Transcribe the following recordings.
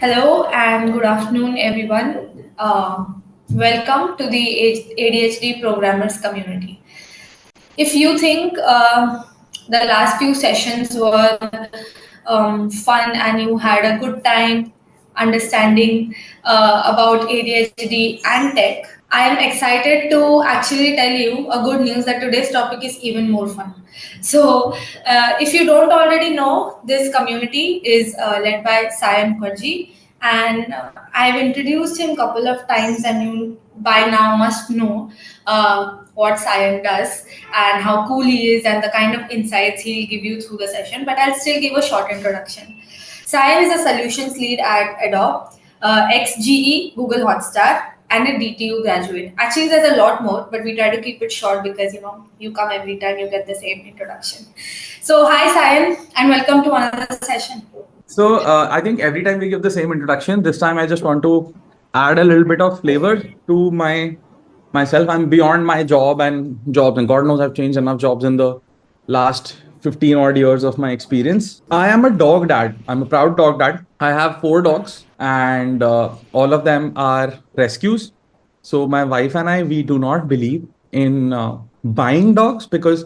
Hello and good afternoon, everyone. Welcome to the ADHD programmers community. If you think the last few sessions were fun and you had a good time understanding about ADHD and tech, I am excited to actually tell you a good news that today's topic is even more fun. So, if you don't already know, this community is led by Sayan Mukherjee, and I've introduced him a couple of times, and you by now must know what Sayan does and how cool he is and the kind of insights he'll give you through the session. But I'll still give a short introduction. Sayan is a solutions lead at Adobe, ex-GE, Google Hotstar, and a DTU graduate. Actually, there's a lot more, but we try to keep it short because you come every time you get the same introduction. So, hi Sayan, and welcome to another session. So I think every time we give the same introduction, this time I just want to add a little bit of flavor to myself. I'm beyond my job and jobs, and God knows I've changed enough jobs in the last 15 odd years of my experience. I am a dog dad. I'm a proud dog dad. I have four dogs, and all of them are rescues. So my wife and I, we do not believe in buying dogs because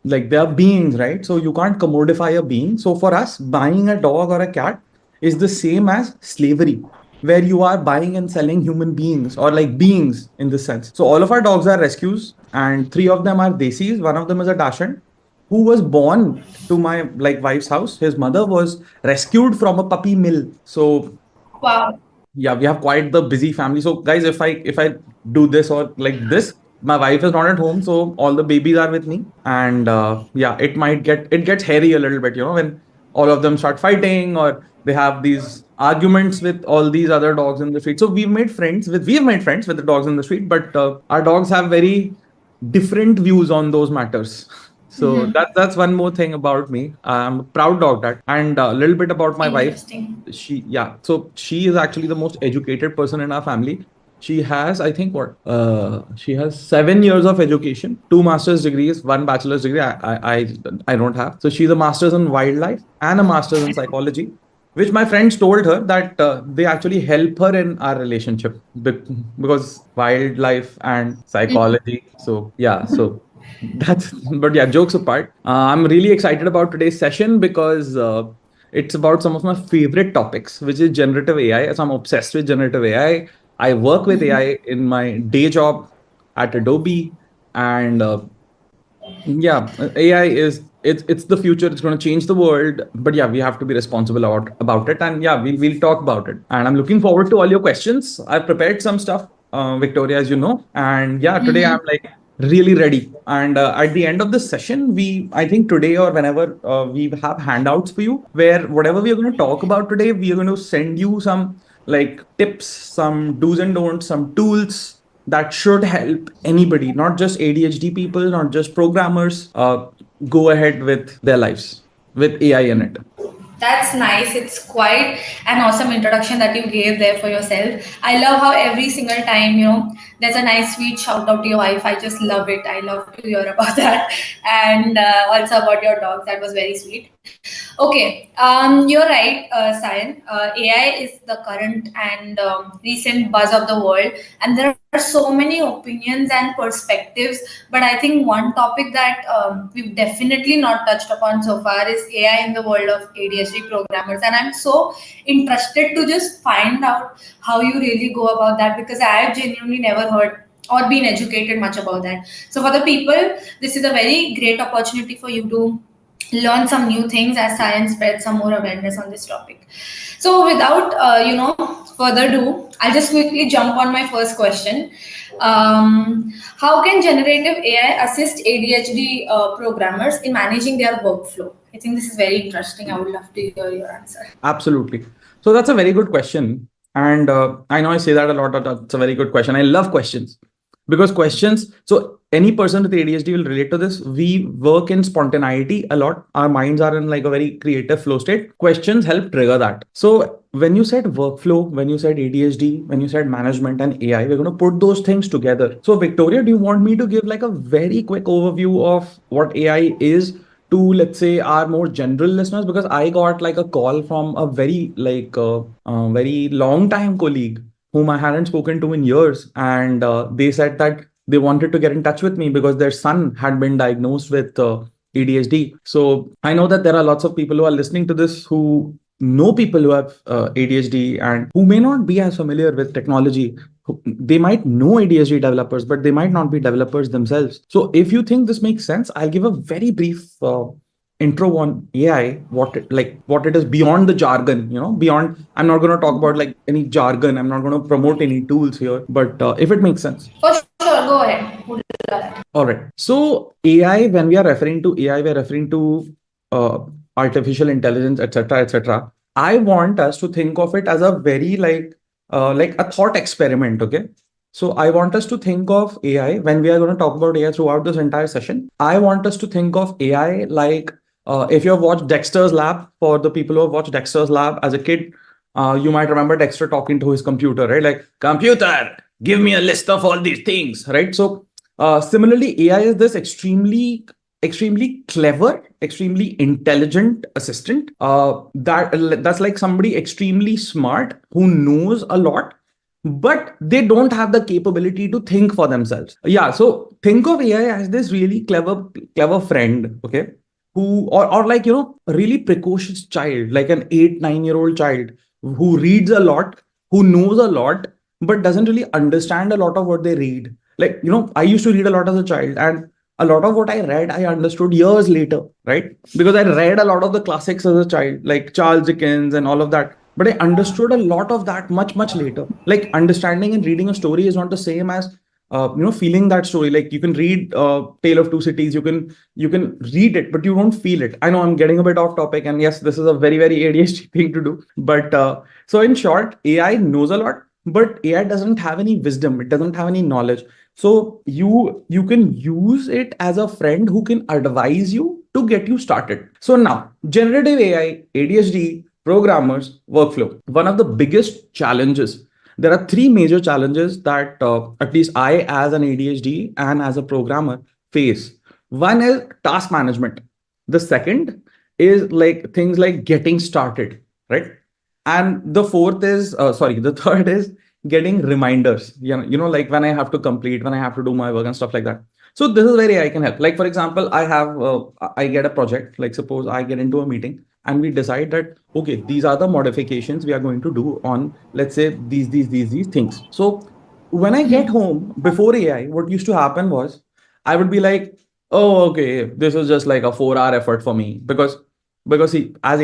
like they are beings, right? So you can't commodify a being. So for us, buying a dog or a cat is the same as slavery, where you are buying and selling human beings or like beings in this sense. So all of our dogs are rescues, and three of them are desis. One of them is a Dachshund who was born to my like wife's house. His mother was rescued from a puppy mill. So Wow. yeah, we have quite the busy family. So guys, if I do this or like this, my wife is not at home, so all the babies are with me. And yeah, it gets hairy a little bit, when all of them start fighting or they have these arguments with all these other dogs in the street. So we've made friends with the dogs in the street, but our dogs have very different views on those matters. So that's one more thing about me. I'm a proud dog dad. And a little bit about my wife. Interesting. So she is actually the most educated person in our family. She has, I think, she has 7 years of education, two master's degrees, one bachelor's degree. I don't have. So she's a master's in wildlife and a master's in psychology, which my friends told her that they actually help her in our relationship because wildlife and psychology. So yeah, so that's, but yeah, jokes apart, I'm really excited about today's session because it's about some of my favorite topics, which is generative AI. So I'm obsessed with generative AI. I work with AI in my day job at Adobe, and yeah, AI is it's the future. It's going to change the world. But yeah, we have to be responsible about it. And yeah, we'll talk about it. And I'm looking forward to all your questions. I've prepared some stuff, Victoria, as you know. And yeah, today I'm like really ready. And at the end of the session, I think today or whenever we have handouts for you, where whatever we are going to talk about today, we are going to send you some like tips, some do's and don'ts, some tools that should help anybody, not just ADHD people, not just programmers, go ahead with their lives with AI in it. That's nice. It's quite an awesome introduction that you gave there for yourself. I love how every single time, there's a nice sweet shout out to your wife. I just love it. I love to hear about that. And also about your dog. That was very sweet. Okay, you're right, Sayan. AI is the current and recent buzz of the world, and there are so many opinions and perspectives. But I think one topic that we've definitely not touched upon so far is AI in the world of ADHD programmers, and I'm so interested to just find out how you really go about that because I have genuinely never heard or been educated much about that. So for the people, this is a very great opportunity for you to learn some new things as science spreads some more awareness on this topic. So without further ado, I'll just quickly jump on my first question. How can generative AI assist ADHD programmers in managing their workflow? I think this is very interesting. I would love to hear your answer. Absolutely. So that's a very good question. And I know I say that a lot, but that's a very good question. I love questions because questions, so any person with ADHD will relate to this. We work in spontaneity a lot. Our minds are in like a very creative flow state. Questions help trigger that. So when you said workflow, when you said ADHD, when you said management and AI, we're going to put those things together. So Victoria, do you want me to give like a very quick overview of what AI is to, let's say, our more general listeners, because I got like a call from a very very long time colleague whom I hadn't spoken to in years, and they said that they wanted to get in touch with me because their son had been diagnosed with ADHD. So I know that there are lots of people who are listening to this who know people who have ADHD and who may not be as familiar with technology. They might know ADHD developers, but they might not be developers themselves. So if you think this makes sense, I'll give a very brief intro on AI, what it is beyond the jargon, beyond. I'm not going to talk about like any jargon. I'm not going to promote any tools here, but if it makes sense. For sure, go ahead. Would love that. All right. So AI, when we are referring to AI, we're referring to artificial intelligence, etc., etc. I want us to think of it as a very like a thought experiment. Okay. So I want us to think of AI when we are going to talk about AI throughout this entire session. I want us to think of AI like if you have watched Dexter's Lab. For the people who have watched Dexter's Lab as a kid, you might remember Dexter talking to his computer, right? Like, computer, give me a list of all these things, right? So similarly, AI is this extremely clever, extremely intelligent assistant. That's like somebody extremely smart who knows a lot, but they don't have the capability to think for themselves. Yeah, so think of AI as this really clever friend, okay, who or like a really precocious child, like an 8 9 year old child who reads a lot, who knows a lot, but doesn't really understand a lot of what they read. Like, I used to read a lot as a child, and a lot of what I read I understood years later, right? Because I read a lot of the classics as a child, like Charles Dickens and all of that, but I understood a lot of that much later. Like, understanding and reading a story is not the same as feeling that story. Like, you can read Tale of Two Cities, you can read it, but you don't feel it. I know I'm getting a bit off topic, and yes, this is a very ADHD thing to do, but so in short, AI knows a lot, but AI doesn't have any wisdom, it doesn't have any knowledge. So you can use it as a friend who can advise you to get you started. So now, generative AI, ADHD, programmers, workflow. One of the biggest challenges. There are three major challenges that at least I, as an ADHD and as a programmer, face. One is task management. The second is like things like getting started, right? And the fourth is the third is getting reminders, like when I have to complete, when I have to do my work and stuff like that. So this is where I can help. Like, for example, I get a project. Like, suppose I get into a meeting and we decide that, okay, these are the modifications we are going to do on, let's say, these things. So when I get home, before AI, what used to happen was I would be like, oh, okay, this is just like a 4 hour effort for me, because see, as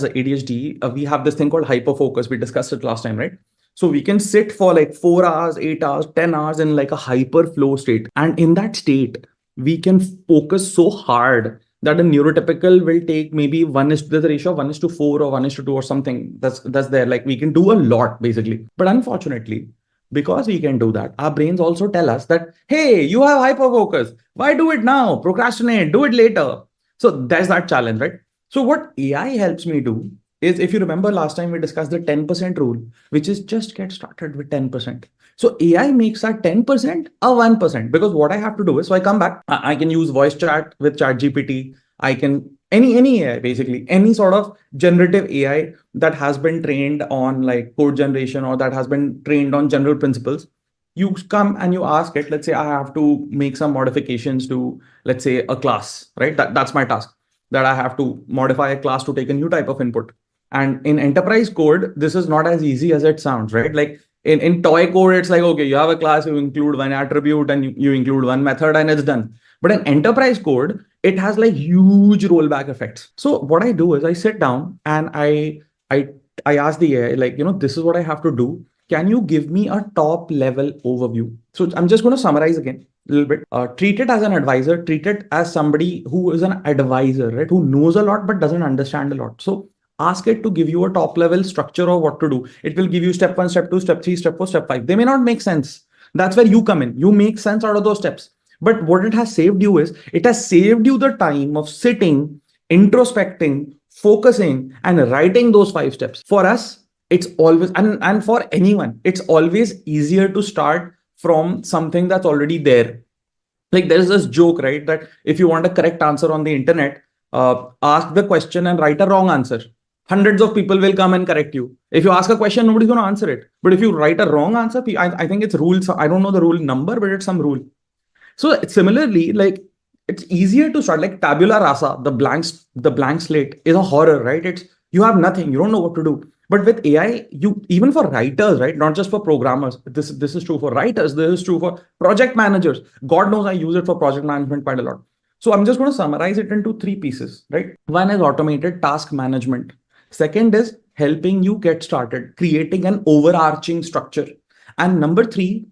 ADHD, we have this thing called hyper focus. We discussed it last time, right? So we can sit for like 4 hours, 8 hours, 10 hours in like a hyper flow state. And in that state, we can focus so hard that a neurotypical will take maybe one is the ratio of 1:4 or 1:2 or something. That's there. Like, we can do a lot basically. But unfortunately, because we can do that, our brains also tell us that, hey, you have hyper focus. Why do it now? Procrastinate, do it later. So there's that challenge, right? So what AI helps me do is, if you remember last time we discussed the 10% rule, which is just get started with 10%. So AI makes that 10% a 1%, because what I have to do is, so I come back, I can use voice chat with ChatGPT. I can any AI, basically any sort of generative AI that has been trained on like code generation, or that has been trained on general principles. You come and you ask it, let's say I have to make some modifications to, let's say, a class, right? That's my task, that I have to modify a class to take a new type of input. And in enterprise code, this is not as easy as it sounds, right? Like in toy code, it's like, okay, you have a class, you include one attribute and you include one method and it's done. But in enterprise code, it has like huge rollback effects. So what I do is I sit down and I I ask the AI, like, this is what I have to do. Can you give me a top level overview? So I'm just going to summarize again a little bit. Treat it as an advisor, treat it as somebody who is an advisor, right? Who knows a lot but doesn't understand a lot. So ask it to give you a top level structure of what to do. It will give you step 1, step 2, step 3, step 4, step 5. They may not make sense. That's where you come in. You make sense out of those steps. But what it has saved you is, it has saved you the time of sitting, introspecting, focusing, and writing those 5 steps. For us, it's always, and for anyone, it's always easier to start from something that's already there. Like, there's this joke, right? That if you want a correct answer on the internet, ask the question and write a wrong answer. Hundreds of people will come and correct you. If you ask a question, nobody's going to answer it. But if you write a wrong answer, I think it's rules. I don't know the rule number, but it's some rule. So similarly, like it's easier to start like tabula rasa, the blank slate is a horror, right? It's you have nothing, you don't know what to do. But with AI, you even for writers, right? Not just for programmers. This is true for writers. This is true for project managers. God knows I use it for project management quite a lot. So I'm just going to summarize it into three pieces, right? One is automated task management. Second is helping you get started, creating an overarching structure. And number three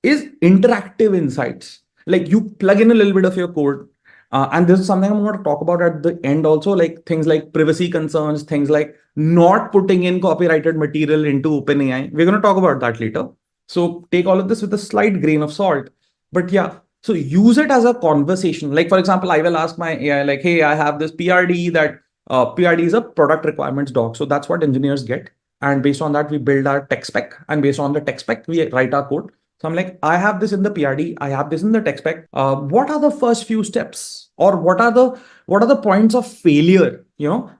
is interactive insights. Like you plug in a little bit of your code. And this is something I'm going to talk about at the end also, like things like privacy concerns, things like not putting in copyrighted material into OpenAI. We're going to talk about that later. So take all of this with a slight grain of salt. But yeah, so use it as a conversation. Like, for example, I will ask my AI, like, hey, I have this PRD that PRD is a product requirements doc. So that's what engineers get. And based on that, we build our tech spec. And based on the tech spec, we write our code. So I'm like, I have this in the PRD, I have this in the tech spec. What are the first few steps, or what are the points of failure,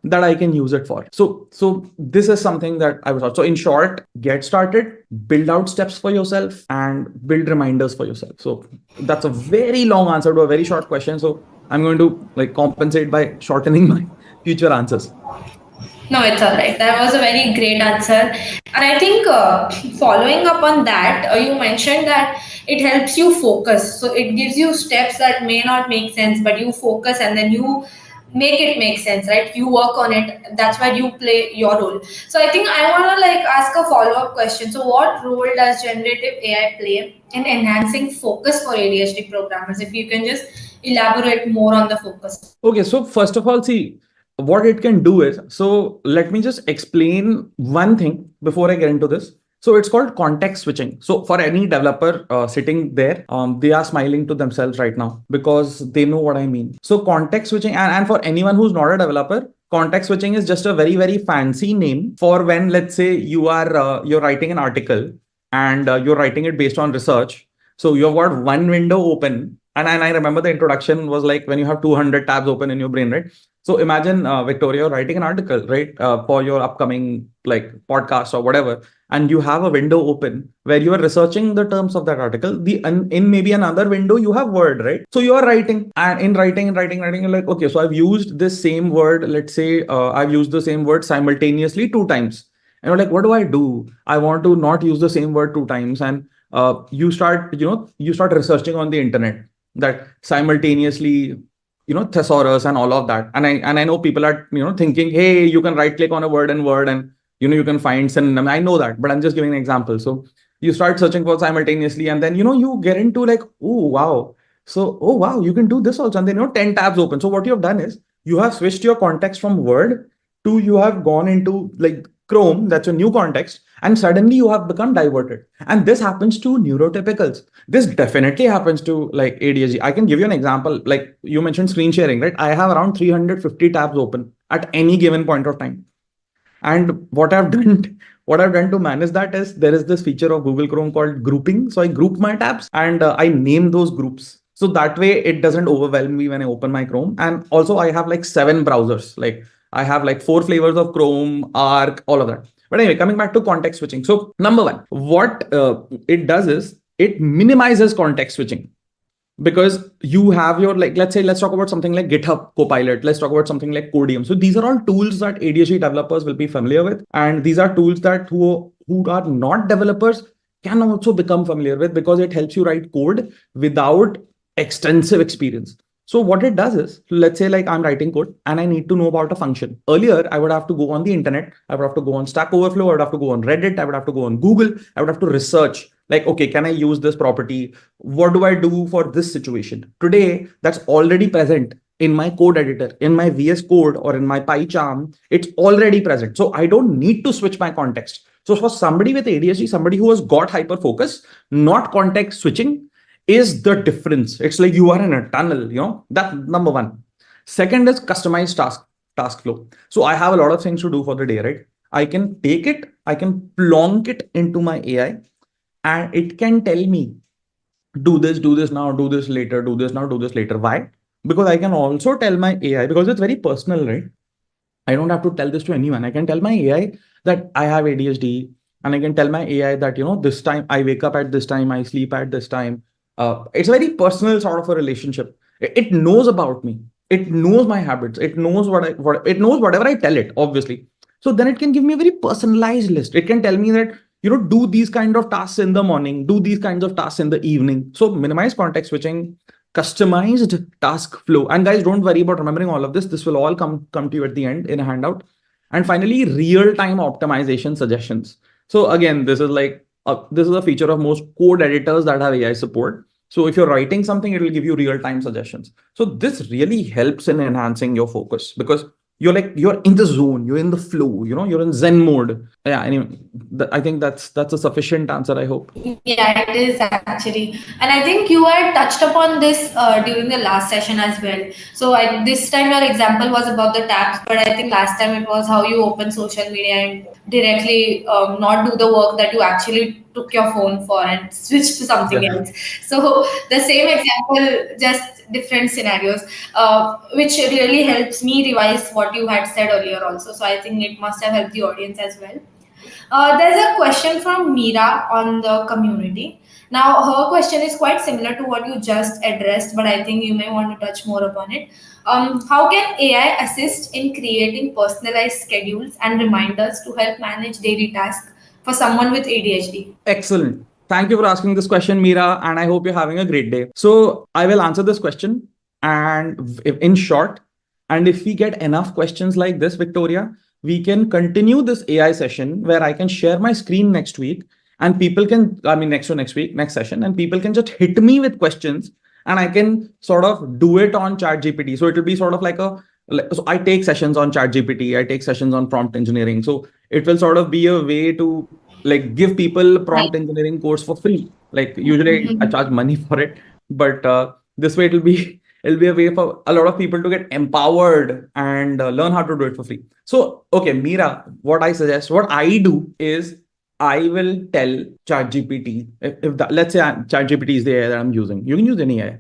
that I can use it for? So this is something that I was. So in short, get started, build out steps for yourself, and build reminders for yourself. So that's a very long answer to a very short question. So I'm going to like compensate by shortening my future answers. No, it's all right. That was a very great answer. And I think following up on that, you mentioned that it helps you focus. So it gives you steps that may not make sense, but you focus and then you make it make sense, right? You work on it. That's why you play your role. So I think I want to like ask a follow up question. So what role does generative AI play in enhancing focus for ADHD programmers? If you can just elaborate more on the focus. Okay, so first of all, see what it can do is, so let me just explain one thing before I get into this. So it's called context switching. So for any developer sitting there, they are smiling to themselves right now because they know what I mean. So context switching, and for anyone who's not a developer, context switching is just a very, very fancy name for when, let's say, you're writing an article and you're writing it based on research. So you've got one window open, and I remember the introduction was like when you have 200 tabs open in your brain, right? So imagine Victoria writing an article, right, for your upcoming like podcast or whatever, and you have a window open where you are researching the terms of that article. In maybe another window you have Word, right? So you are writing, and in writing, you're like, okay, so I've used this same word. Let's say I've used the same word simultaneously two times, and you're like, what do I do? I want to not use the same word two times, and you start researching on the internet that simultaneously thesaurus and all of that. And I know people are thinking, hey, you can right click on a word in Word and you can find synonym. I know that, but I'm just giving an example. So you start searching for simultaneously, and then you get into like, oh wow, so oh wow, you can do this also, and then 10 tabs open. So what you have done is you have switched your context from Word to, you have gone into like Chrome, that's a new context, and suddenly you have become diverted. And this happens to neurotypicals. This definitely happens to like ADHD. I can give you an example. Like you mentioned screen sharing, right? I have around 350 tabs open at any given point of time. And what I've done to manage that is there is this feature of Google Chrome called grouping. So I group my tabs and I name those groups. So that way it doesn't overwhelm me when I open my Chrome. And also I have like 7 browsers. Like I have like 4 flavors of Chrome, Arc, all of that. But anyway, coming back to context switching. So number one, what it does is it minimizes context switching, because you have your, like, let's talk about something like GitHub Copilot. Let's talk about something like Codium. So these are all tools that ADHD developers will be familiar with, and these are tools that who are not developers can also become familiar with, because it helps you write code without extensive experience. So what it does is, let's say like I'm writing code and I need to know about a function. Earlier, I would have to go on the internet. I would have to go on Stack Overflow. I would have to go on Reddit. I would have to go on Google. I would have to research like, okay, can I use this property? What do I do for this situation? Today, that's already present in my code editor, in my VS Code or in my PyCharm. It's already present. So I don't need to switch my context. So for somebody with ADHD, somebody who has got hyper focus, not context switching is the difference. It's like you are in a tunnel, that number one. Second is customized task flow. So I have a lot of things to do for the day, right? I can take it, I can plonk it into my AI, and it can tell me, do this now, do this later, do this now, do this later. Why? because I can also tell my AI, because it's very personal, right? I don't have to tell this to anyone. I can tell my AI that I have ADHD, and I can tell my AI that, this time I wake up at this time, I sleep at this time. It's a very personal sort of a relationship. It knows about me. It knows my habits. It knows what it knows whatever I tell it, obviously. So then it can give me a very personalized list. It can tell me that, do these kind of tasks in the morning, do these kinds of tasks in the evening. So minimize context switching, customized task flow. And guys, don't worry about remembering all of this. This will all come to you at the end in a handout. And finally, real-time optimization suggestions. So again, this is a feature of most code editors that have AI support. So if you're writing something, it will give you real-time suggestions. So this really helps in enhancing your focus, because you're in the zone, you're in the flow, you're in Zen mode. Yeah, anyway, I think that's a sufficient answer, I hope. Yeah, it is actually, and I think you had touched upon this during the last session as well. So this time your example was about the tabs, but I think last time it was how you open social media and directly not do the work that you actually took your phone for and switch to something Yes. else. So the same example, just different scenarios, which really helps me revise what you had said earlier also. So I think it must have helped the audience as well. There's a question from Meera on the community. Now, her question is quite similar to what you just addressed, but I think you may want to touch more upon it. How can AI assist in creating personalized schedules and reminders to help manage daily tasks for someone with ADHD? Excellent. Thank you for asking this question, Meera, and I hope you're having a great day. So, I will answer this question, and in short, and if we get enough questions like this, Victoria, we can continue this AI session where I can share my screen next week, and people can, I mean, next week, next session, and people can just hit me with questions, and I can sort of do it on ChatGPT. So, it will be sort of so I take sessions on ChatGPT, I take sessions on prompt engineering. So, it will sort of be a way to like give people Right. prompt engineering course for free. Like usually I Mhm. charge money for it, but this way it'll be a way for a lot of people to get empowered and learn how to do it for free. So okay, Mira, what I do is I will tell ChatGPT, if let's say ChatGPT is the AI that I'm using. You can use any AI.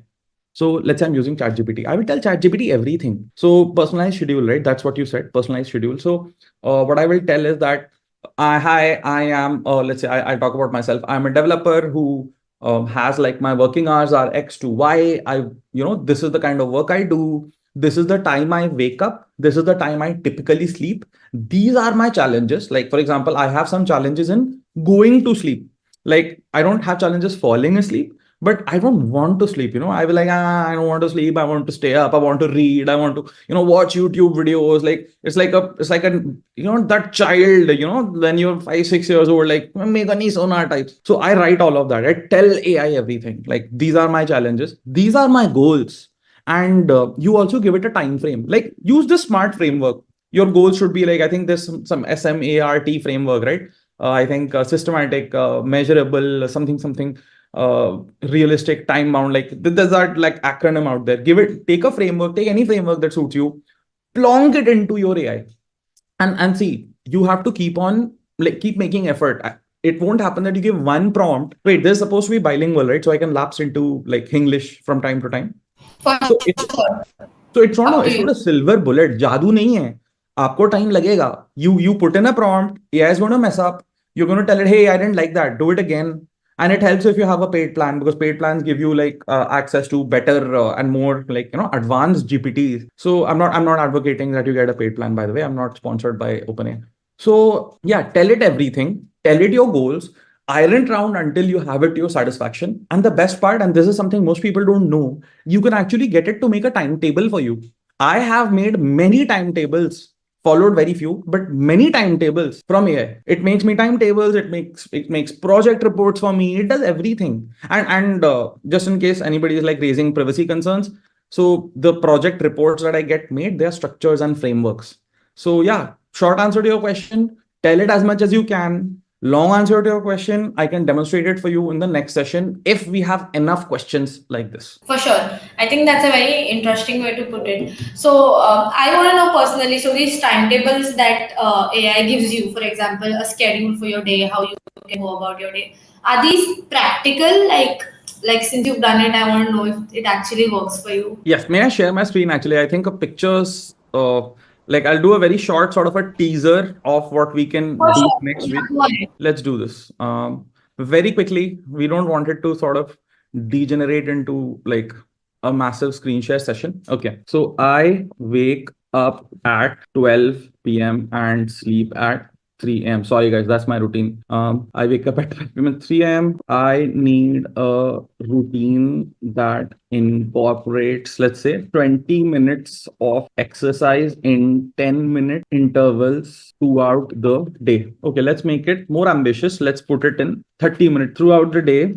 So let's say I'm using ChatGPT. I will tell ChatGPT everything. So personalized schedule, right? That's what you said, personalized schedule. So what I will tell is that I am, let's say I talk about myself. I'm a developer who has like my working hours are X to Y. This is the kind of work I do. This is the time I wake up. This is the time I typically sleep. These are my challenges. Like, for example, I have some challenges in going to sleep. Like, I don't have challenges falling asleep, but I don't want to sleep. I will like, I don't want to sleep. I want to stay up. I want to read. I want to, watch YouTube videos. Like, it's like a that child, when you're 5 6 years old, like mega nahi sona types. So I write all of that. I tell AI everything. Like, these are my challenges, these are my goals, and you also give it a time frame. Like, use the smart framework. Your goals should be like, I think there's some SMART framework, right? I think systematic, measurable, something, realistic, time bound. Like, there's that like acronym out there. Take a framework, take any framework that suits you, plonk it into your AI, and see, you have to keep making effort. It won't happen that you give one prompt. Wait, this is supposed to be bilingual, right? So I can lapse into like English from time to time. For So it's sure. so it's not Up a to it's not you. a silver bullet. जादू नहीं है. आपको time लगेगा. You put in a prompt. AI is going to mess up. You're going to tell it, hey, I didn't like that. Do it again. And it helps if you have a paid plan, because paid plans give you like access to better and more like advanced GPTs. So I'm not advocating that you get a paid plan. By the way, I'm not sponsored by OpenAI. So yeah, tell it everything. Tell it your goals. Iron it round until you have it to your satisfaction. And the best part, and this is something most people don't know, you can actually get it to make a timetable for you. I have made many timetables, followed very few, but many timetables from AI. It makes me timetables. It makes project reports for me. It does everything. And just in case anybody is like raising privacy concerns, so the project reports that I get made, they are structures and frameworks. So yeah, short answer to your question: tell it as much as you can. Long answer to your question, I can demonstrate it for you in the next session if we have enough questions like this. For sure. I think that's a very interesting way to put it. So, I want to know personally, so these timetables that AI gives you, for example, a schedule for your day, how you can go about your day, are these practical? Like, Like, since you've done it, I want to know if it actually works for you. Yes, may I share my screen? Actually, I think a pictures. Like I'll do a very short sort of a teaser of what we can For do sure. next Yeah, week. go ahead. Let's do this. Very quickly. We don't want it to sort of degenerate into like a massive screen share session. Okay. So I wake up at 12 p.m. and sleep at 3 a.m. Sorry, guys, that's my routine. I wake up at 12 p.m. and 3 a.m. I need a routine that incorporates, let's say, 20 minutes of exercise in 10-minute intervals throughout the day. Okay, let's make it more ambitious. Let's put it in 30 minutes throughout the day.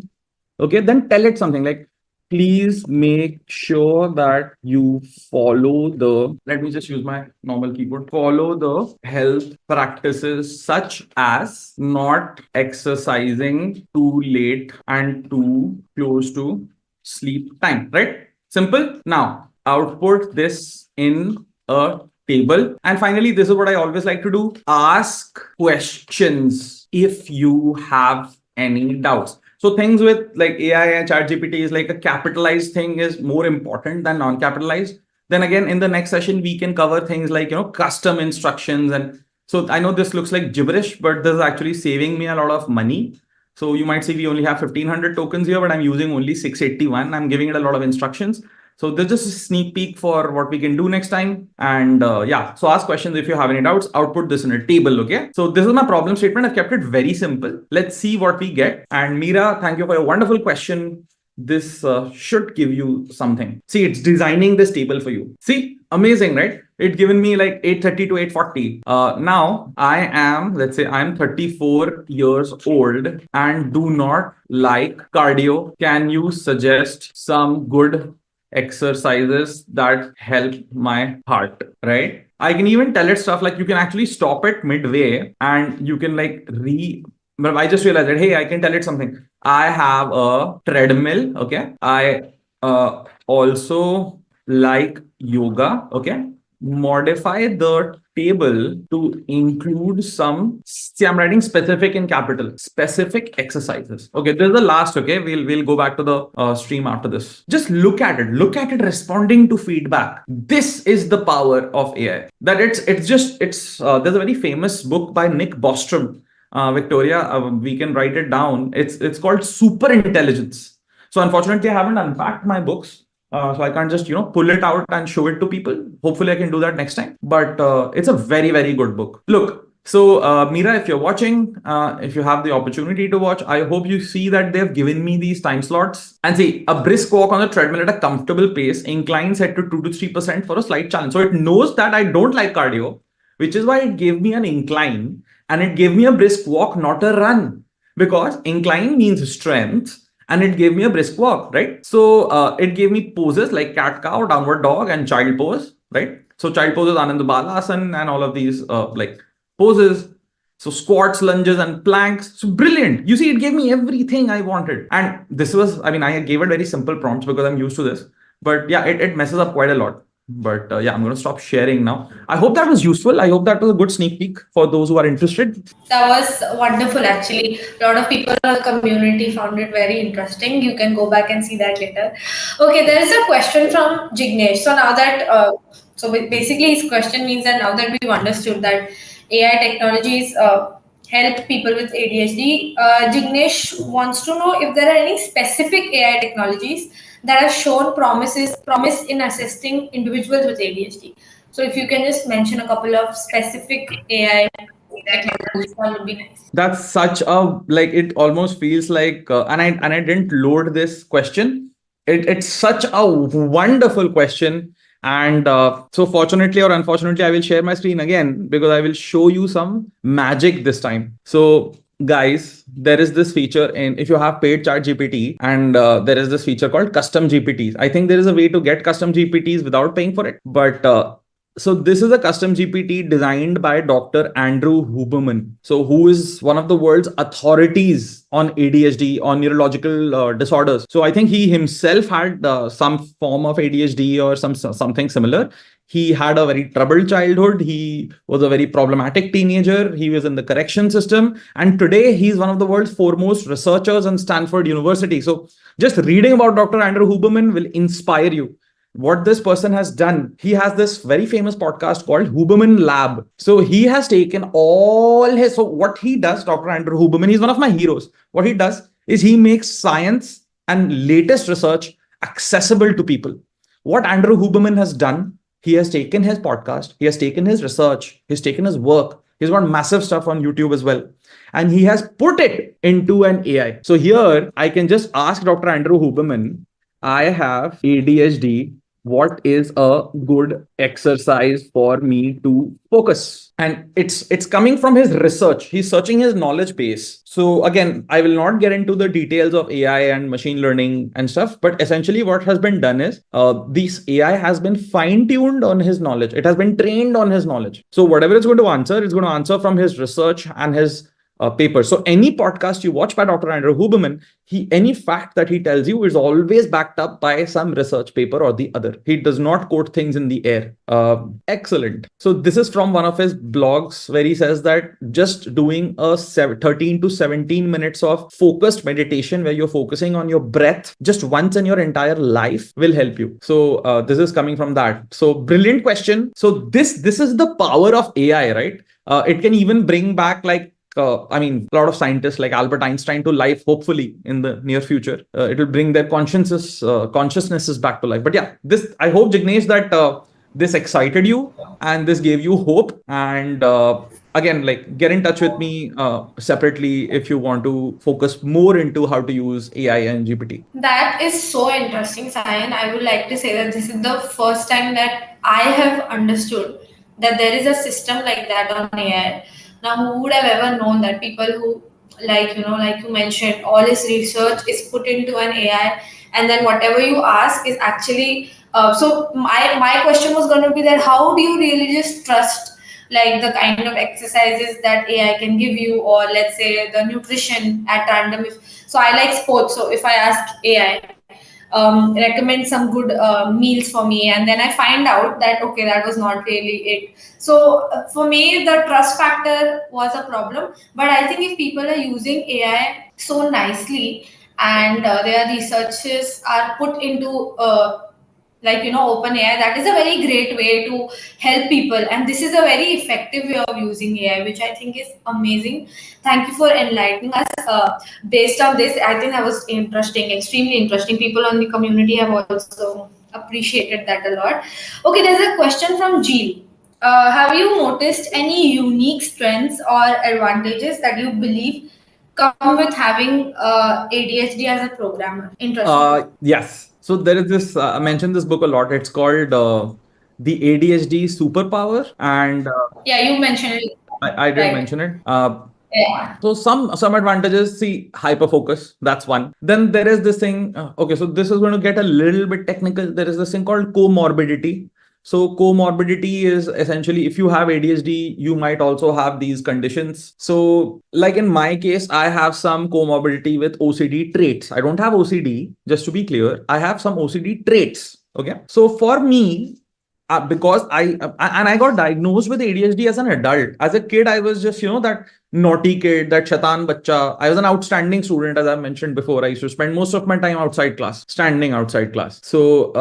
Okay, then tell it something like, please make sure that you follow the, let me just use my normal keyboard, follow the health practices such as not exercising too late and too close to sleep time, right? Simple. Now, output this in a table. And finally, this is what I always like to do. Ask questions if you have any doubts. So things with like AI and ChatGPT is like a capitalized thing is more important than non-capitalized. Then again, in the next session, we can cover things like, custom instructions. And so I know this looks like gibberish, but this is actually saving me a lot of money. So you might see we only have 1500 tokens here, but I'm using only 681. I'm giving it a lot of instructions. So this is just a sneak peek for what we can do next time. And yeah, so ask questions if you have any doubts. Output this in a table, okay? So this is my problem statement. I've kept it very simple. Let's see what we get. And Mira, thank you for your wonderful question. This should give you something. See, it's designing this table for you. See, amazing, right? It's given me like 830 to 840. Now I am, let's say I'm 34 years old and do not like cardio. Can you suggest some good exercises that help my heart, right? I can even tell it stuff like you can actually stop it midway and you can like but I just realized that, hey, I can tell it something. I have a treadmill. Okay. I also like yoga. Okay. Modify the table to include some, see, I'm writing specific in capital, specific exercises. Okay, this is the last. Okay, we'll go back to the stream after this. Just look at it responding to feedback. This is the power of AI. That it's there's a very famous book by Nick Bostrom. Victoria, we can write it down. It's called Super Intelligence. So unfortunately, I haven't unpacked my books. So I can't just, pull it out and show it to people. Hopefully I can do that next time. But it's a very, very good book. Look, so Mira, if you're watching, if you have the opportunity to watch, I hope you see that they've given me these time slots. And see, a brisk walk on the treadmill at a comfortable pace inclines head to 2 to 3% for a slight challenge. So it knows that I don't like cardio, which is why it gave me an incline and it gave me a brisk walk, not a run. Because incline means strength and it gave me a brisk walk, right? So it gave me poses like cat cow, downward dog, and child pose, right? So child pose is Ananda Balasana and all of these like poses. So squats, lunges, and planks. So brilliant. You see, it gave me everything I wanted. And this was, I mean, I gave it very simple prompts because I'm used to this. But yeah, it messes up quite a lot. But yeah, I'm going to stop sharing now. I hope that was useful. I hope that was a good sneak peek for those who are interested. That was wonderful, actually. A lot of people in the community found it very interesting. You can go back and see that later. Okay, there is a question from Jignesh. So now that, basically his question means that now that we've understood that AI technologies help people with ADHD, Jignesh wants to know if there are any specific AI technologies that have shown promise in assisting individuals with ADHD. So if you can just mention a couple of specific AI technologies, that would be nice. That's such a, like, it almost feels like and I didn't load this question. It's such a wonderful question. And so fortunately or unfortunately, I will share my screen again because I will show you some magic this time. So guys, there is this feature in, if you have paid chat GPT, and there is this feature called custom GPTs. I think there is a way to get custom GPTs without paying for it, but So this is a custom GPT designed by Dr. Andrew Huberman. So who is one of the world's authorities on ADHD, on neurological disorders. So I think he himself had some form of ADHD or something similar. He had a very troubled childhood. He was a very problematic teenager. He was in the correction system. And today he's one of the world's foremost researchers in Stanford University. So just reading about Dr. Andrew Huberman will inspire you. What this person has done, he has this very famous podcast called Huberman Lab. So he has taken all his, so what he does, Dr. Andrew Huberman, he's one of my heroes. What he does is he makes science and latest research accessible to people. What Andrew Huberman has done, he has taken his podcast, he has taken his research, he's taken his work, he's got massive stuff on YouTube as well, and he has put it into an AI. So here I can just ask Dr. Andrew Huberman, I have ADHD. What is a good exercise for me to focus? And it's coming from his research. He's searching his knowledge base. So again, I will not get into the details of AI and machine learning and stuff, but essentially what has been done is this AI has been fine-tuned on his knowledge. It has been trained on his knowledge. So whatever it's going to answer, it's going to answer from his research and his paper. So any podcast you watch by Dr. Andrew Huberman, any fact that he tells you is always backed up by some research paper or the other. He does not quote things in the air. Excellent. So this is from one of his blogs where he says that just doing a 13 to 17 minutes of focused meditation where you're focusing on your breath just once in your entire life will help you. So this is coming from that. So brilliant question. So this is the power of AI, right? It can even bring back like a lot of scientists like Albert Einstein to life, hopefully in the near future. It will bring their consciousnesses back to life. But yeah, I hope, Jignesh, that this excited you and this gave you hope. And again, like get in touch with me separately if you want to focus more into how to use AI and GPT. That is so interesting, Sayan. I would like to say that this is the first time that I have understood that there is a system like that on AI. Now, who would have ever known that people who, like, like you mentioned, all his research is put into an AI, and then whatever you ask is actually. So my question was going to be that how do you really just trust like the kind of exercises that AI can give you, or let's say the nutrition at random. So I like sports, so if I ask AI, recommend some good meals for me, and then I find out that okay, that was not really it. So for me the trust factor was a problem, but I think if people are using AI so nicely and their researches are put into like open AI, that is a very great way to help people, and this is a very effective way of using AI, which I think is amazing. Thank you for enlightening us. Based on this, I think that was interesting, extremely interesting. People on the community have also appreciated that a lot. Okay, there's a question from Jill. Have you noticed any unique strengths or advantages that you believe come with having ADHD as a programmer? Interesting. Yes. So there is this, I mentioned this book a lot. It's called The ADHD Superpower. And Yeah, you mentioned it. I did Right. mention it. Yeah. So some advantages, see, hyper focus, that's one. Then there is this thing, okay, so this is going to get a little bit technical. There is this thing called comorbidity. So comorbidity is essentially if you have ADHD, you might also have these conditions. So like in my case, I have some comorbidity with OCD traits. I don't have OCD, just to be clear. I have some OCD traits. Okay. So for me, because I got diagnosed with ADHD as an adult. As a kid, I was just that naughty kid, that shaitan bacha. I was an outstanding student, as I mentioned before. I used to spend most of my time outside class, standing outside class. So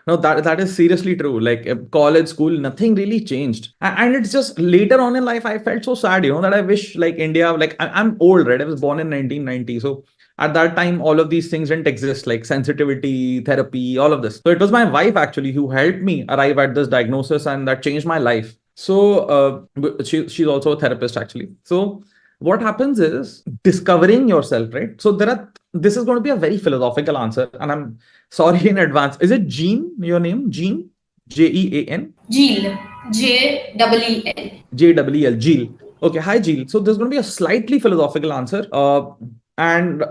no, that is seriously true. Like college, school, nothing really changed, and it's just later on in life I felt so sad, that I wish like India, like I'm old, right? I was born in 1990, so at that time all of these things didn't exist, like sensitivity therapy, all of this. So it was my wife actually who helped me arrive at this diagnosis, and that changed my life. So she's also a therapist actually. So what happens is discovering yourself, right? So this is going to be a very philosophical answer, and I'm sorry in advance. Is it Jean, your name? Jean? Jean? Jeel. Jeel. Jeel. Okay, hi Jeel. So there's going to be a slightly philosophical answer. And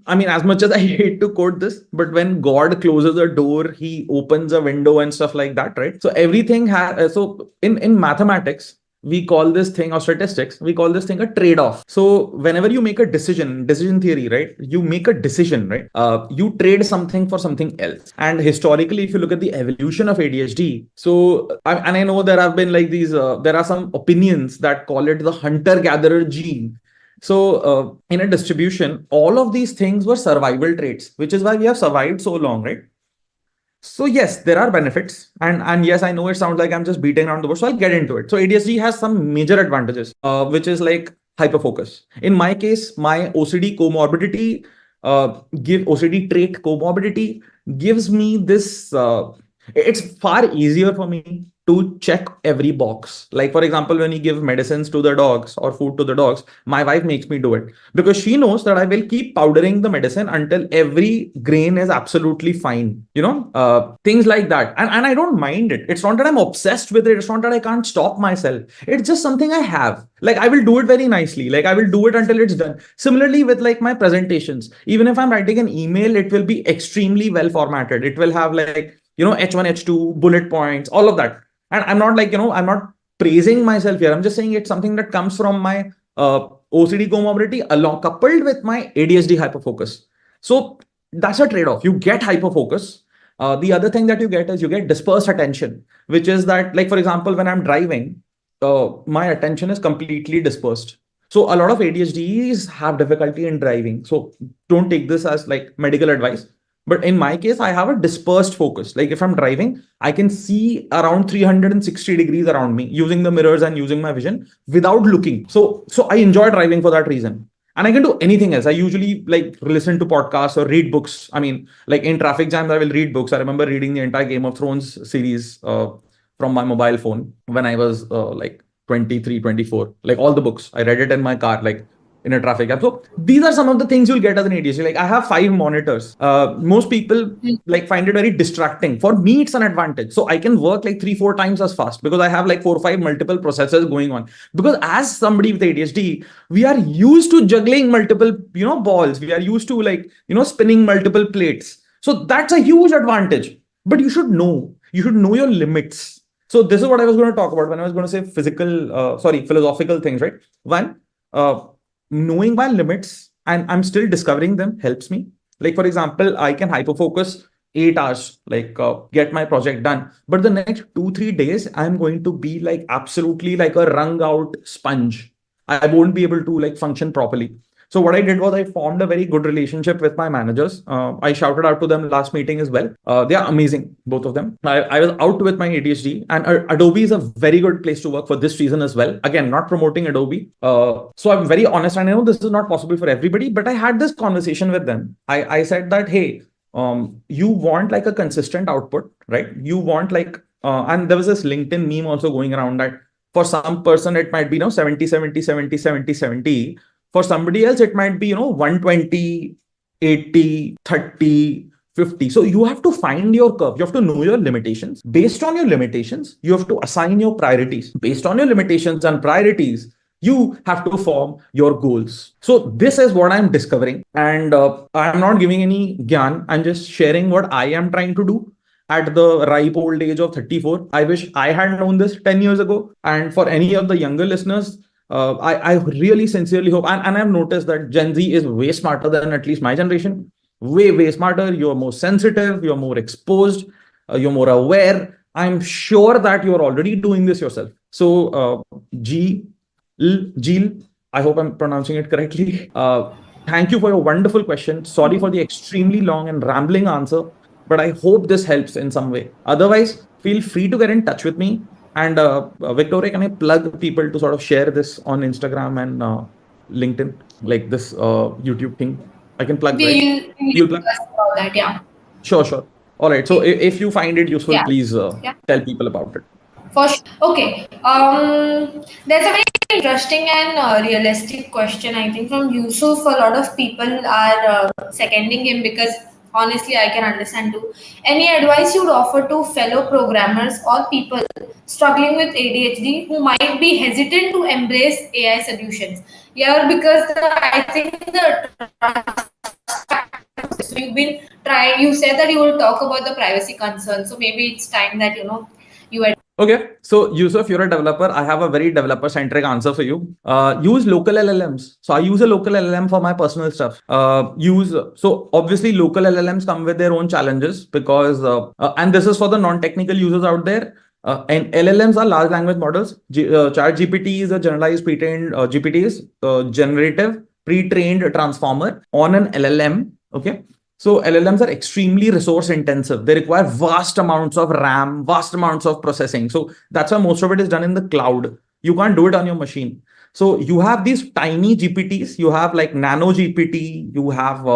I mean, as much as I hate to quote this, but when God closes a door, he opens a window and stuff like that, right? So everything has, so in mathematics, we call this thing, or statistics, we call this thing a trade-off. So whenever you make a decision theory, right? You make a decision, right? You trade something for something else. And historically, if you look at the evolution of ADHD, so, and I know there have been like these, there are some opinions that call it the hunter-gatherer gene. So, in a distribution, all of these things were survival traits, which is why we have survived so long, right? So yes, there are benefits, and yes, I know it sounds like I'm just beating around the bush. So I'll get into it. So ADHD has some major advantages, which is like hyperfocus. In my case, my OCD comorbidity, give OCD trait comorbidity gives me this. It's far easier for me to check every box. Like for example, when you give medicines to the dogs or food to the dogs, my wife makes me do it because she knows that I will keep powdering the medicine until every grain is absolutely fine. Things like that. And I don't mind it. It's not that I'm obsessed with it. It's not that I can't stop myself. It's just something I have. Like I will do it very nicely. Like I will do it until it's done. Similarly with like my presentations, even if I'm writing an email, it will be extremely well formatted. It will have like, H1, H2, bullet points, all of that. And I'm not like, I'm not praising myself here. I'm just saying it's something that comes from my OCD comorbidity along coupled with my ADHD hyperfocus. So that's a trade-off. You get hyperfocus. The other thing that you get is you get dispersed attention, which is that, like, for example, when I'm driving, my attention is completely dispersed. So a lot of ADHDs have difficulty in driving. So don't take this as like medical advice. But in my case, I have a dispersed focus. Like if I'm driving, I can see around 360 degrees around me using the mirrors and using my vision without looking. So I enjoy driving for that reason. And I can do anything else. I usually like listen to podcasts or read books. I mean, like in traffic jams, I will read books. I remember reading the entire Game of Thrones series from my mobile phone when I was like 23, 24. Like all the books. I read it in my car. Like in a traffic app. So these are some of the things you'll get as an ADHD. Like I have 5 monitors. Most people like find it very distracting. For me, it's an advantage. So I can work like 3, 4 times as fast because I have like 4, 5 multiple processors going on. Because as somebody with ADHD, we are used to juggling multiple, balls. We are used to like, spinning multiple plates. So that's a huge advantage. But you should know your limits. So this is what I was going to talk about when I was going to say philosophical things, right? One, knowing my limits and I'm still discovering them helps me. Like, for example, I can hyperfocus 8 hours, like get my project done. But the next 2, 3 days, I'm going to be like absolutely like a wrung out sponge. I won't be able to like function properly. So what I did was I formed a very good relationship with my managers. I shouted out to them last meeting as well. They are amazing, both of them. I was out with my ADHD, and Adobe is a very good place to work for this reason as well. Again, not promoting Adobe. So I'm very honest, and I know this is not possible for everybody, but I had this conversation with them. I said that, hey, you want like a consistent output, right? You want like, and there was this LinkedIn meme also going around that for some person, it might be, 70, 70, 70, 70, 70. For somebody else, it might be, 120, 80, 30, 50. So you have to find your curve. You have to know your limitations. Based on your limitations, you have to assign your priorities. Based on your limitations and priorities, you have to form your goals. So this is what I'm discovering. And I'm not giving any gyan. I'm just sharing what I am trying to do at the ripe old age of 34. I wish I had known this 10 years ago. And for any of the younger listeners, I really sincerely hope, and I've noticed that Gen Z is way smarter than at least my generation. Way, way smarter. You're more sensitive, you're more exposed, you're more aware. I'm sure that you're already doing this yourself. So, Jil, I hope I'm pronouncing it correctly. Thank you for your wonderful question. Sorry for the extremely long and rambling answer, but I hope this helps in some way. Otherwise, feel free to get in touch with me. And Victoria, can I plug people to sort of share this on Instagram and LinkedIn, like this YouTube thing? I can plug, right? We'll You'll plug? discuss about that. Yeah. Sure, sure. All right. So if you find it useful, Yeah. please Yeah. tell people about it. For sure. Okay. There's a very interesting and realistic question. I think from Yusuf, a lot of people are seconding him because Honestly, I can understand too. Any advice you would offer to fellow programmers or people struggling with ADHD who might be hesitant to embrace AI solutions? Yeah, because I think the so you've been trying. You said that you will talk about the privacy concerns, so maybe it's time that you. Okay, so Yusuf, you're a developer. I have a very developer-centric answer for you. Use local LLMs. So I use a local LLM for my personal stuff. Use so obviously local LLMs come with their own challenges because and this is for the non-technical users out there. And LLMs are large language models. Chat GPT is a generalized pre-trained GPT is generative pre-trained transformer on an LLM. Okay, so LLMs are extremely resource intensive. They require vast amounts of RAM, vast amounts of processing. So that's why most of it is done in the cloud. You can't do it on your machine. So you have these tiny GPTs. You have like nano GPT. You have,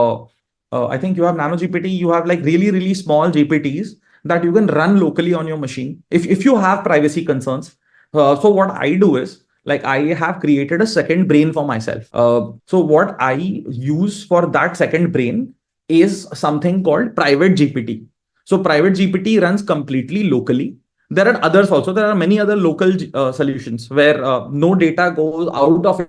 I think you have nano GPT. You have like really, really small GPTs that you can run locally on your machine. If you have privacy concerns. So what I do is like I have created a second brain for myself. So what I use for that second brain is something called private GPT. So private GPT runs completely locally. There are others also. There are many other local solutions where no data goes out of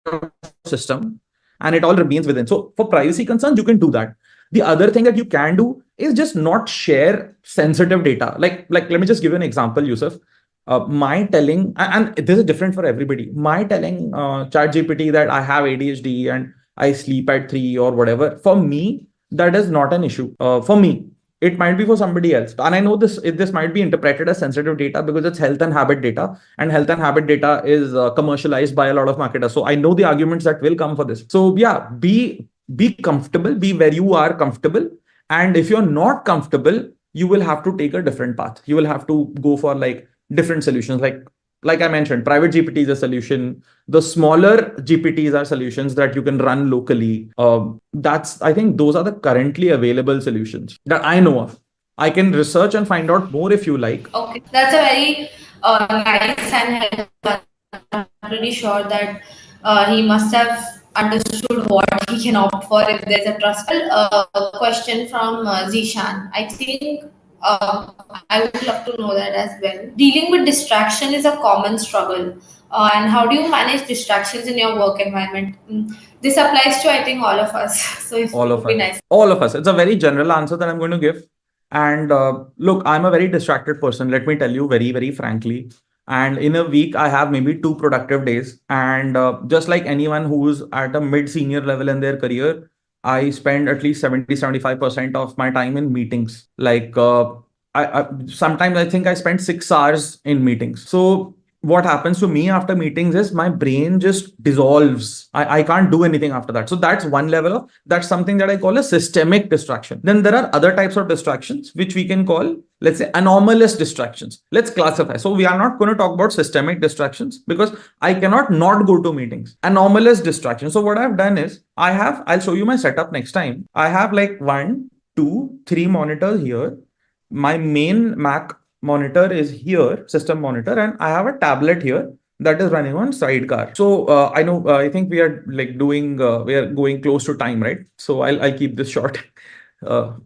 your system and it all remains within. So for privacy concerns, you can do that. The other thing that you can do is just not share sensitive data. Like let me just give you an example, Yusuf. My telling, and this is different for everybody. My telling ChatGPT that I have ADHD and I sleep at 3 or whatever. For me, that is not an issue. For me, it might be for somebody else. And I know this might be interpreted as sensitive data because it's health and habit data, and health and habit data is commercialized by a lot of marketers. So I know the arguments that will come for this. So yeah, be comfortable, be where you are comfortable. And if you're not comfortable, you will have to take a different path. You will have to go for like different solutions. Like I mentioned, private GPT is a solution. The smaller GPTs are solutions that you can run locally. I think those are the currently available solutions that I know of. I can research and find out more if you like. Okay, that's a very nice and helpful. I'm pretty sure that he must have understood what he can opt for if there's a trust. Question from Zishan. I think I would love to know that as well. Dealing with distraction is a common struggle. And how do you manage distractions in your work environment? This applies to, I think, all of us. So it All of would be us. nice. All of us. It's a very general answer that I'm going to give. And look, I'm a very distracted person. Let me tell you very, very frankly. And in a week, I have maybe 2 productive days. And just like anyone who's at a mid senior level in their career, I spend at least 70-75% of my time in meetings. Like, I sometimes I think I spend 6 hours in meetings. So what happens to me after meetings is my brain just dissolves. I can't do anything after that. So that's one level of that's something that I call a systemic distraction. Then there are other types of distractions which we can call, let's say, anomalous distractions. Let's classify. So we are not going to talk about systemic distractions because I cannot not go to meetings. Anomalous distraction. So what I've done is I'll show you my setup next time. I have like 1, 2, 3 monitors here. My main Mac monitor is here, system monitor, and I have a tablet here that is running on sidecar. So I know, I think we are like we are going close to time, right? So I'll keep this short. We're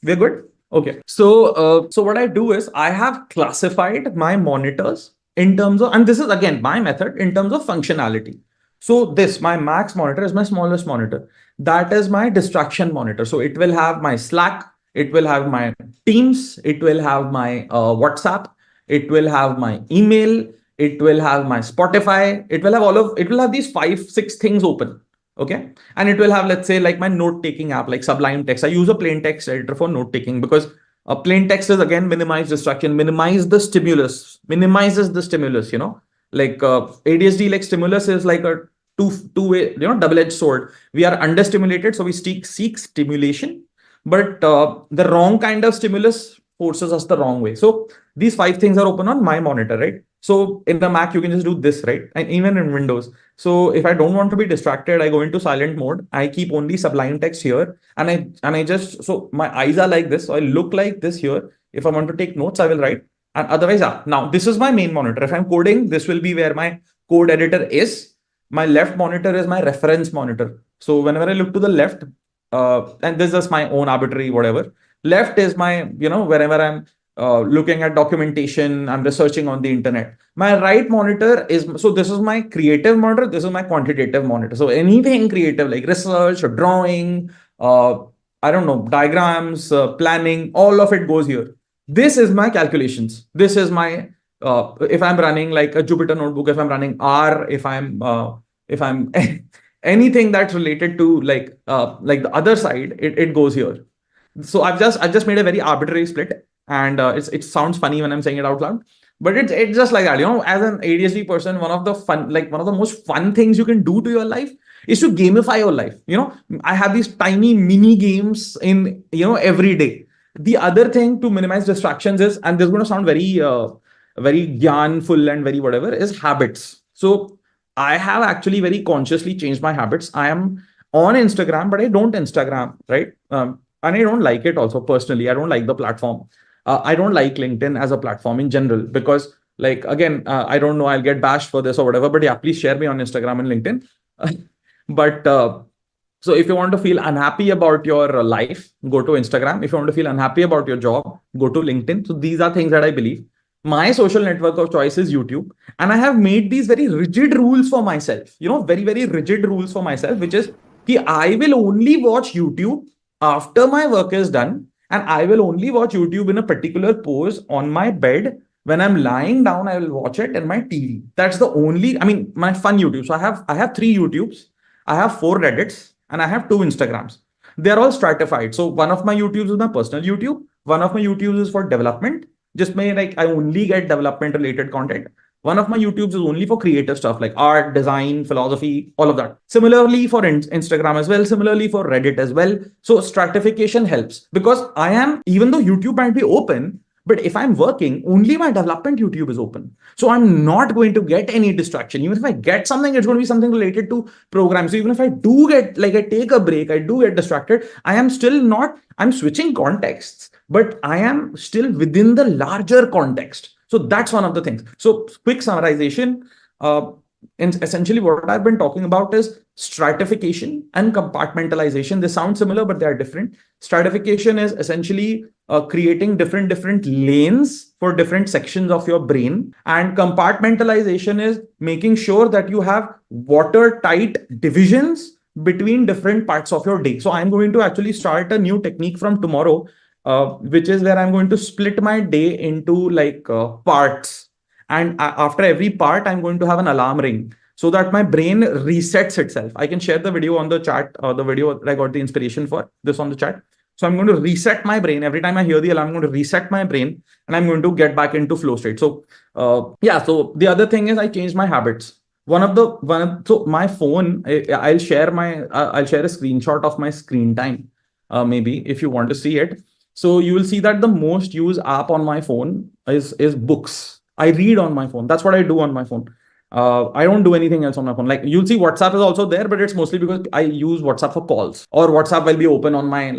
good. Okay. So what I do is I have classified my monitors in terms of, and this is again my method in terms of functionality. So my Max monitor is my smallest monitor. That is my distraction monitor. So it will have my Slack, it will have my Teams, it will have my WhatsApp, it will have my email, it will have my Spotify, it will have these 5, 6 things open. Okay. And it will have, let's say, like my note taking app, like Sublime Text. I use a plain text editor for note taking because a plain text is again minimize distraction, minimizes the stimulus, like ADHD, like stimulus is like a two-way, double-edged sword. We are understimulated, so we seek stimulation, but the wrong kind of stimulus forces us the wrong way. So these 5 things are open on my monitor, right? So in the Mac, you can just do this, right? And even in Windows. So if I don't want to be distracted, I go into silent mode. I keep only Sublime Text here, and I just so my eyes are like this, so I look like this here. If I want to take notes, I will write. And otherwise, now this is my main monitor. If I'm coding, this will be where my code editor is. My left monitor is my reference monitor. So whenever I look to the left, and this is just my own arbitrary whatever. Left is my, wherever I'm looking at documentation, I'm researching on the internet. My right monitor is, so this is my creative monitor, this is my quantitative monitor. So anything creative like research or drawing, uh, I don't know, diagrams, planning, all of it goes here. This is my calculations. This is my, if I'm running like a Jupyter notebook, if I'm running R, if I'm anything that's related to like the other side, it goes here. So I've just made a very arbitrary split, and it sounds funny when I'm saying it out loud, but it's just like that. As an ADHD person, one of the most fun things you can do to your life is to gamify your life. I have these tiny mini games in every day. The other thing to minimize distractions is, and this is going to sound very gyanful and very whatever, is habits. So I have actually very consciously changed my habits. I am on Instagram, but I don't Instagram, right? And I don't like it also personally. I don't like the platform. I don't like LinkedIn as a platform in general because, like, again, I don't know, I'll get bashed for this or whatever, but yeah, please share me on Instagram and LinkedIn. But so if you want to feel unhappy about your life, go to Instagram. If you want to feel unhappy about your job, go to LinkedIn. So these are things that I believe. My social network of choice is YouTube. And I have made these very rigid rules for myself, very, very rigid rules for myself, which is I will only watch YouTube after my work is done. And I will only watch YouTube in a particular pose on my bed. When I'm lying down, I will watch it in my TV. That's the only, I mean, my fun YouTube. So I have three YouTubes, I have four Reddits, and I have two Instagrams. They're all stratified. So one of my YouTubes is my personal YouTube. One of my YouTubes is for development. Just may like I only get development related content. One of my YouTubes is only for creative stuff like art, design, philosophy, all of that. Similarly for Instagram as well. Similarly for Reddit as well. So stratification helps because even though YouTube might be open, but if I'm working, only my development YouTube is open. So I'm not going to get any distraction. Even if I get something, it's going to be something related to programs. So even if I do get, like I take a break, I do get distracted, I am still not, I'm switching contexts, but I am still within the larger context. So that's one of the things. So quick summarization. And essentially what I've been talking about is stratification and compartmentalization. They sound similar, but they are different. Stratification is essentially creating different lanes for different sections of your brain, and compartmentalization is making sure that you have watertight divisions between different parts of your day. So I'm going to actually start a new technique from tomorrow, which is where I'm going to split my day into like parts, and after every part I'm going to have an alarm ring so that my brain resets itself. I can share the video on the chat, the video that I got the inspiration for this on the chat. So I'm going to reset my brain every time I hear the alarm. I'm going to reset my brain and I'm going to get back into flow state. So yeah, so the other thing is I changed my habits. So my phone, I'll share a screenshot of my screen time, maybe if you want to see it. So you will see that the most used app on my phone is books. I read on my phone. That's what I do on my phone. I don't do anything else on my phone. Like you'll see WhatsApp is also there, but it's mostly because I use WhatsApp for calls, or WhatsApp will be open on my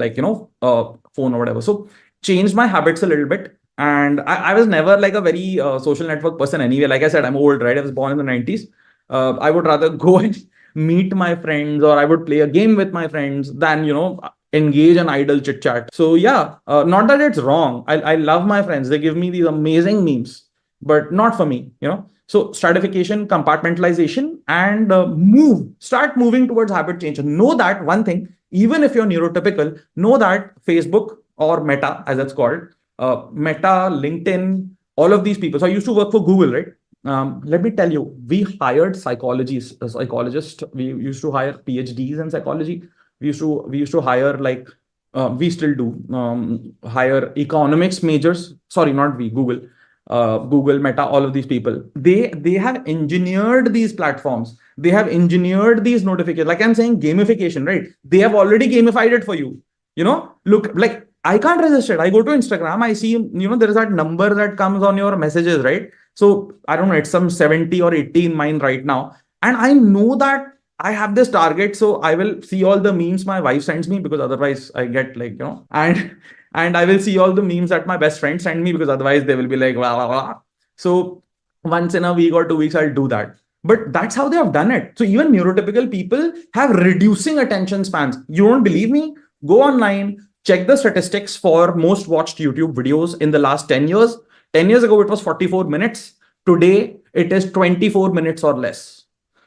phone or whatever. So changed my habits a little bit. And I was never like a very social network person anyway. Like I said, I'm old, right? I was born in the 90s. I would rather go and meet my friends, or I would play a game with my friends than, engage in idle chit chat. So yeah, not that it's wrong. I love my friends. They give me these amazing memes, but not for me. So stratification, compartmentalization, and start moving towards habit change. And know that one thing, even if you're neurotypical, know that Facebook or Meta, as it's called, Meta, LinkedIn, all of these people. So I used to work for Google, right? Let me tell you, we hired psychologists. We used to hire PhDs in psychology. We used to hire we still do hire economics majors. Sorry, not we, Google. Google, Meta, all of these people, they have engineered these platforms. They have engineered these notifications. Like I'm saying, gamification, right? They have already gamified it for you. Look, like I can't resist it. I go to Instagram, I see, there is that number that comes on your messages, right? So I don't know, it's some 70 or 80 in mine right now. And I know that I have this target, so I will see all the memes my wife sends me, because otherwise I get and I will see all the memes that my best friend send me, because otherwise they will be like, blah, blah, blah. So once in a week or 2 weeks, I'll do that. But that's how they have done it. So even neurotypical people have reducing attention spans. You don't believe me? Go online, check the statistics for most watched YouTube videos in the last 10 years. 10 years ago, it was 44 minutes. Today, it is 24 minutes or less.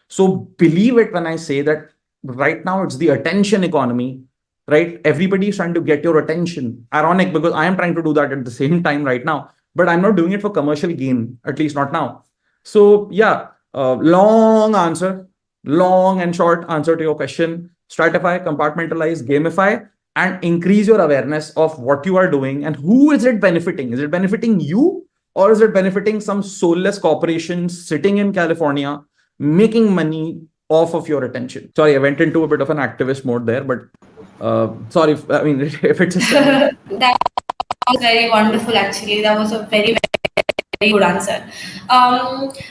So believe it when I say that right now it's the attention economy, right? Everybody is trying to get your attention. Ironic because I am trying to do that at the same time right now, but I'm not doing it for commercial gain, at least not now. So yeah, long answer, long and short answer to your question. Stratify, compartmentalize, gamify, and increase your awareness of what you are doing and who is it benefiting. Is it benefiting you, or is it benefiting some soulless corporations sitting in California making money off of your attention? Sorry, I went into a bit of an activist mode there, but sorry if, I mean, if it's a That was very wonderful, actually. That was a very good answer.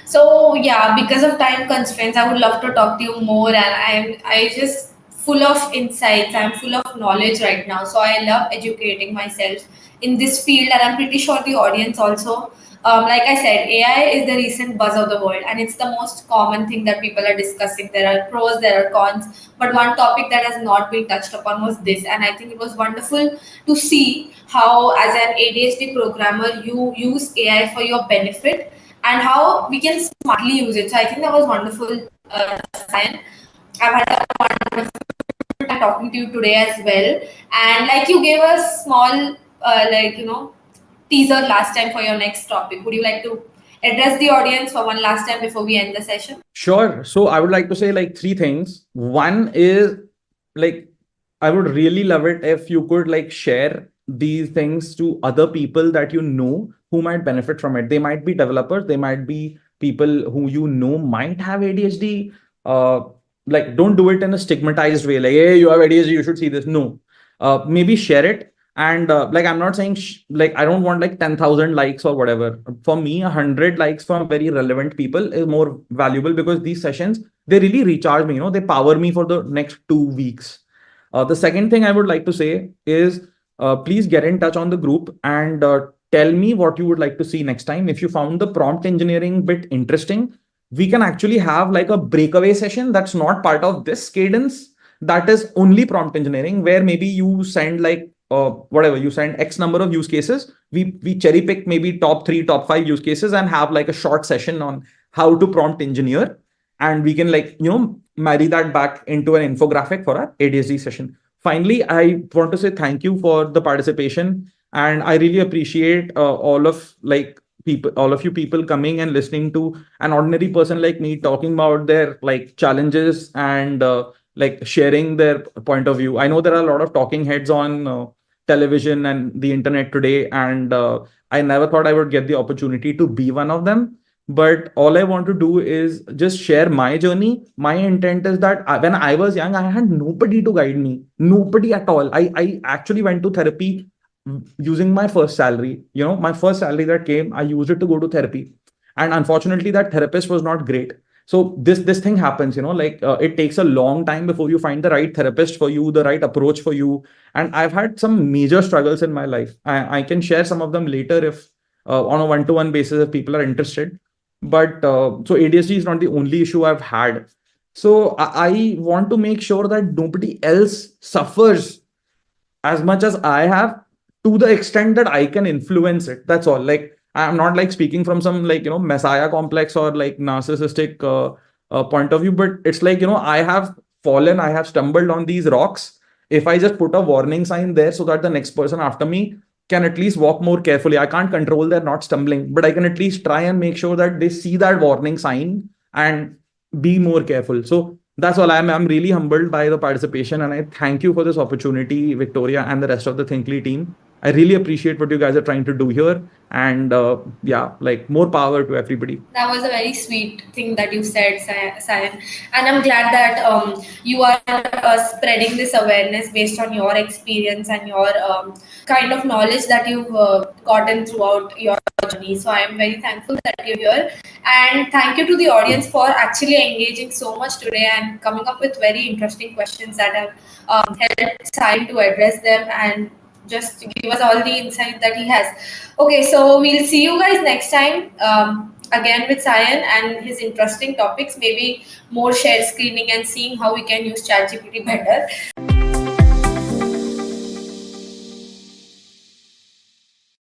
So yeah, because of time constraints, I would love to talk to you more, and I just full of insights. I'm full of knowledge right now. So I love educating myself in this field, and I'm pretty sure the audience also. Like I said, AI is the recent buzz of the world, and it's the most common thing that people are discussing. There are pros, there are cons, but one topic that has not been touched upon was this, and I think it was wonderful to see how, as an ADHD programmer, you use AI for your benefit and how we can smartly use it. So I think that was wonderful, Sayan. I've had a wonderful time talking to you today as well. And like you gave a small, teaser last time for your next topic. Would you like to address the audience for one last time before we end the session? Sure. So I would like to say like three things. One is like I would really love it if you could like share these things to other people that you know who might benefit from it. They might be developers, they might be people who you know might have ADHD. Uh, like don't do it in a stigmatized way, like, hey, you have ADHD, you should see this. No. Maybe share it. And like I'm not saying like I don't want like 10,000 likes or whatever. For me, 100 likes from very relevant people is more valuable because these sessions, they really recharge me, they power me for the next 2 weeks. The second thing I would like to say is please get in touch on the group and tell me what you would like to see next time. If you found the prompt engineering bit interesting, we can actually have like a breakaway session that's not part of this cadence, that is only prompt engineering, where maybe you send like whatever, you send X number of use cases. We cherry pick maybe top 3, top 5 use cases and have like a short session on how to prompt engineer, and we can like marry that back into an infographic for our ADHD session. Finally, I want to say thank you for the participation, and I really appreciate all of you people coming and listening to an ordinary person like me talking about their like challenges and like sharing their point of view. I know there are a lot of talking heads on television and the internet today, and I never thought I would get the opportunity to be one of them. But all I want to do is just share my journey. My intent is that when I was young, I had nobody to guide me, nobody at all. I actually went to therapy using my first salary. My first salary that came, I used it to go to therapy. And unfortunately, that therapist was not great. So this thing happens, like it takes a long time before you find the right therapist for you, the right approach for you. And I've had some major struggles in my life. I can share some of them later if on a one-to-one basis if people are interested. But so ADHD is not the only issue I've had. So I want to make sure that nobody else suffers as much as I have, to the extent that I can influence it. That's all. Like I'm not like speaking from some like messiah complex or like narcissistic point of view, but it's like I have fallen, I have stumbled on these rocks. If I just put a warning sign there so that the next person after me can at least walk more carefully. I can't control their not stumbling, but I can at least try and make sure that they see that warning sign and be more careful. So that's all. I'm really humbled by the participation, and I thank you for this opportunity, Victoria, and the rest of the Thinkly team. I really appreciate what you guys are trying to do here, and yeah, like more power to everybody. That was a very sweet thing that you said, Sayan. And I'm glad that you are spreading this awareness based on your experience and your kind of knowledge that you've gotten throughout your journey. So I am very thankful that you're here. And thank you to the audience for actually engaging so much today and coming up with very interesting questions that have helped Sayan to address them and just give us all the insight that he has. Okay, so we'll see you guys next time again with Sayan and his interesting topics, maybe more share screening and seeing how we can use ChatGPT better.